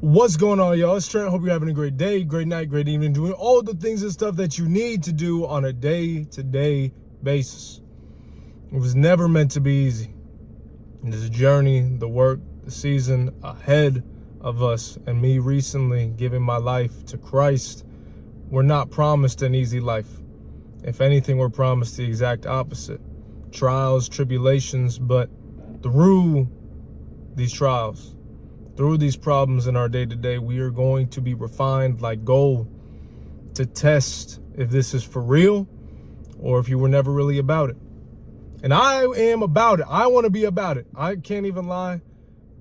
What's going on, y'all? It's Trent. Hope you're having a great day, great night, great evening, doing all the things and stuff that you need to do on a day-to-day basis. It was never meant to be easy. This journey, the work, the season ahead of us, and me recently giving my life to Christ, we're not promised an easy life. If anything, we're promised the exact opposite. Trials, tribulations, but through these trials, through these problems in our day-to-day, we are going to be refined like gold to test if this is for real or if you were never really about it. And I am about it. I want to be about it. I can't even lie.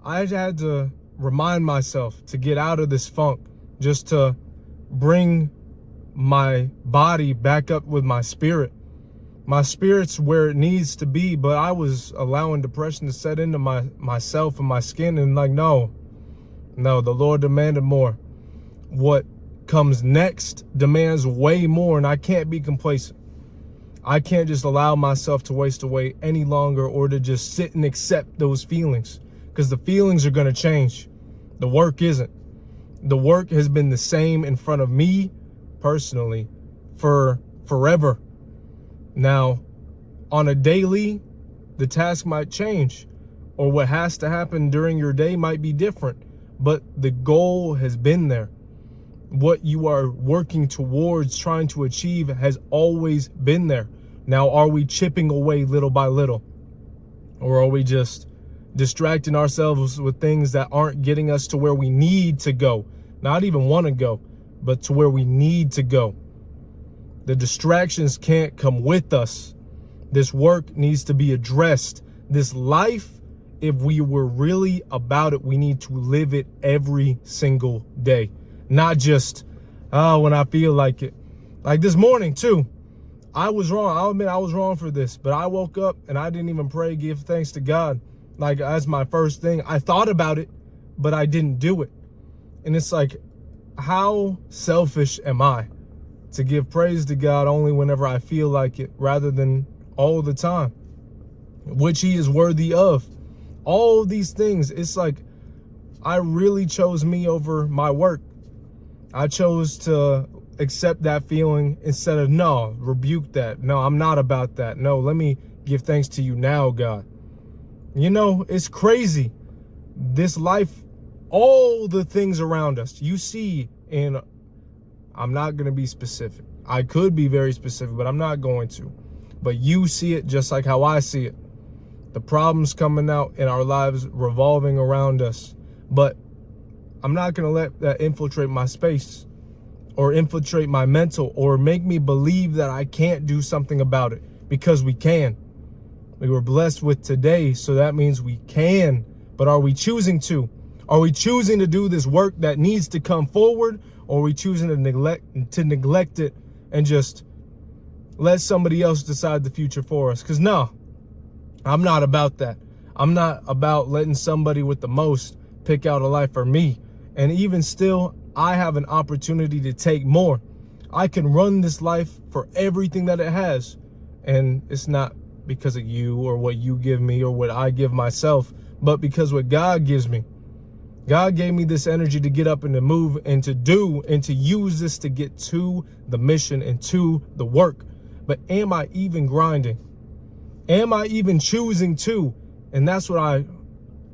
I had to remind myself to get out of this funk, just to bring my body back up with my spirit. My spirit's where it needs to be, but I was allowing depression to set into myself and my skin, and like, no, the Lord demanded more. What comes next demands way more, and I can't be complacent. I can't just allow myself to waste away any longer, or to just sit and accept those feelings, because the feelings are going to change. The work isn't. The work has been the same in front of me personally for forever. Now, on a daily, the task might change, or what has to happen during your day might be different, but the goal has been there. What you are working towards trying to achieve has always been there. Now, are we chipping away little by little? Or are we just distracting ourselves with things that aren't getting us to where we need to go? Not even want to go, but to where we need to go. The distractions can't come with us. This work needs to be addressed. This life, if we were really about it, we need to live it every single day. Not just, when I feel like it. Like this morning too, I was wrong. I'll admit I was wrong for this, but I woke up and I didn't even pray, give thanks to God. Like, that's my first thing. I thought about it, but I didn't do it. And it's like, how selfish am I to give praise to God only whenever I feel like it, rather than all the time, which he is worthy of. All of these things, it's like, I really chose me over my work. I chose to accept that feeling instead of, no, rebuke that. No, I'm not about that. No, let me give thanks to you now, God. You know, it's crazy. This life, all the things around us, you see, and I'm not going to be specific. I could be very specific, but I'm not going to. But you see it just like how I see it. The problems coming out in our lives revolving around us. But I'm not going to let that infiltrate my space, or infiltrate my mental, or make me believe that I can't do something about it, because we can. We were blessed with today, so that means we can. But are we choosing to? Are we choosing to do this work that needs to come forward, or are we choosing to neglect it and just let somebody else decide the future for us? Because no, I'm not about that. I'm not about letting somebody with the most pick out a life for me. And even still, I have an opportunity to take more. I can run this life for everything that it has. And it's not because of you or what you give me or what I give myself, but because what God gives me. God gave me this energy to get up and to move and to do and to use this to get to the mission and to the work. But am I even grinding? Am I even choosing to? And that's what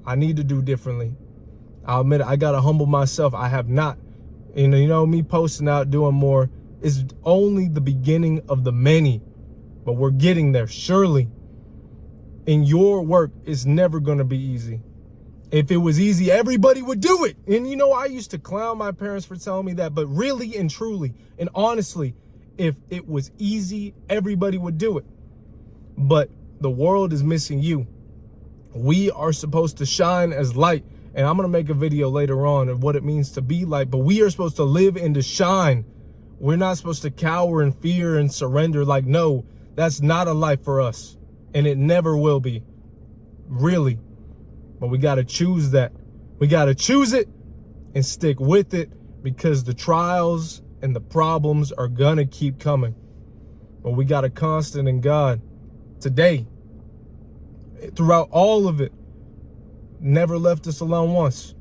I need to do differently. I'll admit it, I got to humble myself. I have not. And you know, me posting out, doing more is only the beginning of the many. But we're getting there, surely. And your work is never going to be easy. If it was easy, everybody would do it. And you know, I used to clown my parents for telling me that, but really and truly and honestly, if it was easy, everybody would do it. But the world is missing you. We are supposed to shine as light. And I'm going to make a video later on of what it means to be light, but we are supposed to live and to shine. We're not supposed to cower in fear and surrender. Like, no, that's not a life for us. And it never will be. Really. But we got to choose that. We got to choose it and stick with it, because the trials and the problems are going to keep coming. But we got a constant in God today. Throughout all of it. Never left us alone once.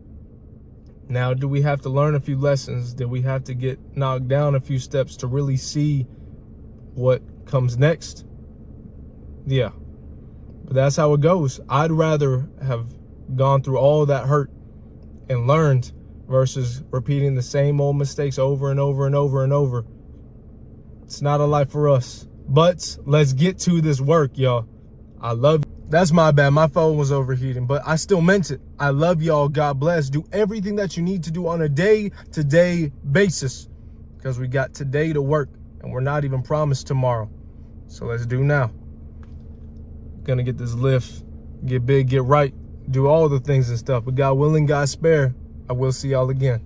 Now, do we have to learn a few lessons? Did we have to get knocked down a few steps to really see what comes next? Yeah. But that's how it goes. I'd rather have gone through all that hurt and learned versus repeating the same old mistakes over and over and over and over. It's not a life for us. But let's get to this work, y'all. I love you. That's my bad. My phone was overheating, but I still meant it. I love y'all. God bless. Do everything that you need to do on a day-to-day basis, because we got today to work and we're not even promised tomorrow. So let's do now. Gonna get this lift, get big, get right, do all the things and stuff. But God willing, God spare, I will see y'all again.